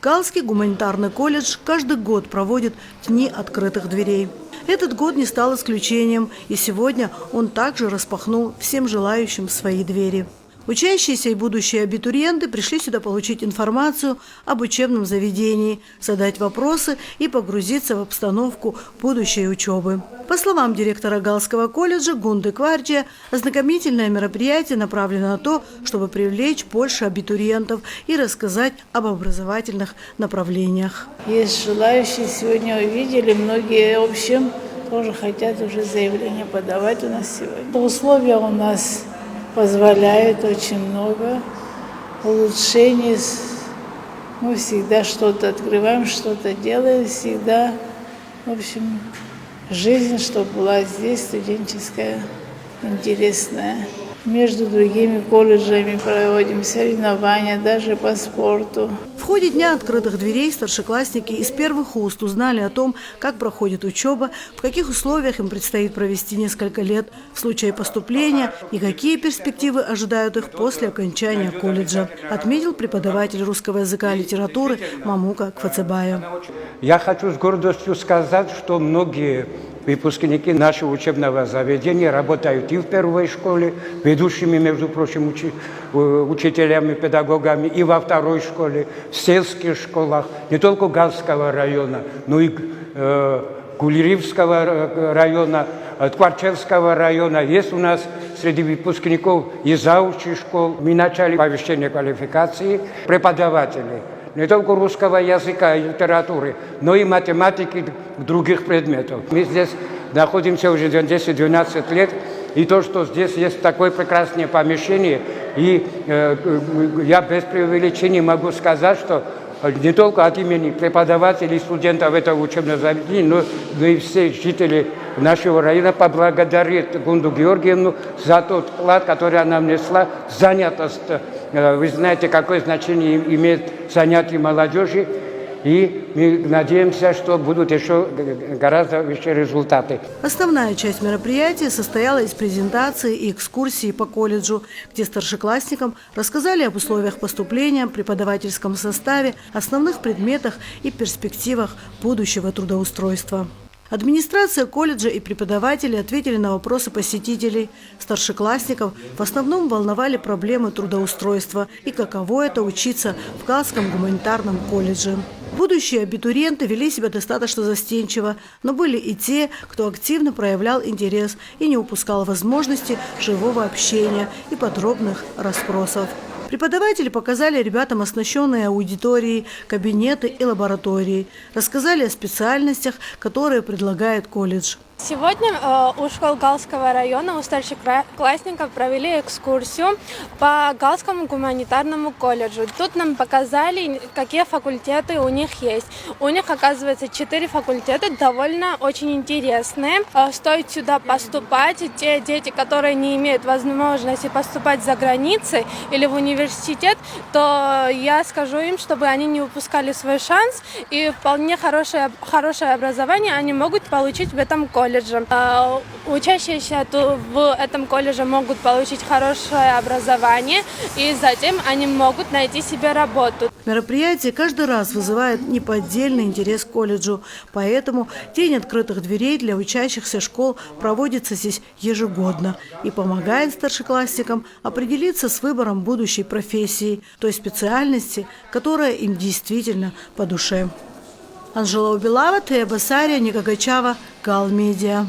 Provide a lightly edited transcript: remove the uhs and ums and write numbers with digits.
Галский гуманитарный колледж каждый год проводит Дни открытых дверей. Этот год не стал исключением, и сегодня он также распахнул всем желающим свои двери. Учащиеся и будущие абитуриенты пришли сюда получить информацию об учебном заведении, задать вопросы и погрузиться в обстановку будущей учебы. По словам директора Галского колледжа Гунды Кварджия, ознакомительное мероприятие направлено на то, чтобы привлечь больше абитуриентов и рассказать об образовательных направлениях. Есть желающие, сегодня увидели, многие, в общем, тоже хотят уже заявление подавать у нас сегодня. Условия у нас позволяет очень много улучшений. Мы всегда что-то открываем, что-то делаем, всегда, в общем, жизнь, чтобы была здесь студенческая, интересная. Между другими колледжами проводим соревнования, даже по спорту. В ходе Дня открытых дверей старшеклассники из первых уст узнали о том, как проходит учеба, в каких условиях им предстоит провести несколько лет в случае поступления и какие перспективы ожидают их после окончания колледжа, отметил преподаватель русского языка и литературы Мамука Квацебая. Я хочу с гордостью сказать, что многие выпускники нашего учебного заведения работают и в первой школе, ведущими, между прочим, учителями, педагогами, и во второй школе, в сельских школах, не только Галского района, но и Гулиривского района, Творчевского района. Есть у нас среди выпускников и заучи школ. Мы начали повышение квалификации преподавателей. Не только русского языка и литературы, но и математики и других предметов. Мы здесь находимся уже 10-12 лет, и то, что здесь есть такое прекрасное помещение, и я без преувеличения могу сказать, что не только от имени преподавателей и студентов этого учебного заведения, но и все жители нашего района поблагодарят Гунду Георгиевну за тот вклад, который она внесла в занятость. Вы знаете, какое значение имеет занятие молодежи, и мы надеемся, что будут еще гораздо выше результаты. Основная часть мероприятия состояла из презентации и экскурсии по колледжу, где старшеклассникам рассказали об условиях поступления, преподавательском составе, основных предметах и перспективах будущего трудоустройства. Администрация колледжа и преподаватели ответили на вопросы посетителей. Старшеклассников в основном волновали проблемы трудоустройства и каково это учиться в Галском гуманитарном колледже. Будущие абитуриенты вели себя достаточно застенчиво, но были и те, кто активно проявлял интерес и не упускал возможности живого общения и подробных расспросов. Преподаватели показали ребятам оснащенные аудитории, кабинеты и лаборатории. Рассказали о специальностях, которые предлагает колледж. Сегодня у школ Галского района у старшеклассников провели экскурсию по Галскому гуманитарному колледжу. Тут нам показали, какие факультеты у них есть. У них, оказывается, 4 факультета, довольно очень интересные. Стоит сюда поступать. Те дети, которые не имеют возможности поступать за границей или в университет, то я скажу им, чтобы они не упускали свой шанс, и вполне хорошее образование они могут получить в этом колледже. Учащиеся в этом колледже могут получить хорошее образование, и затем они могут найти себе работу. Мероприятие каждый раз вызывает неподдельный интерес к колледжу, поэтому День открытых дверей для учащихся школ проводится здесь ежегодно и помогает старшеклассникам определиться с выбором будущей профессии, той специальности, которая им действительно по душе. Анжела Убилава, Тея Басария, Ника Гачава, Гал Медиа.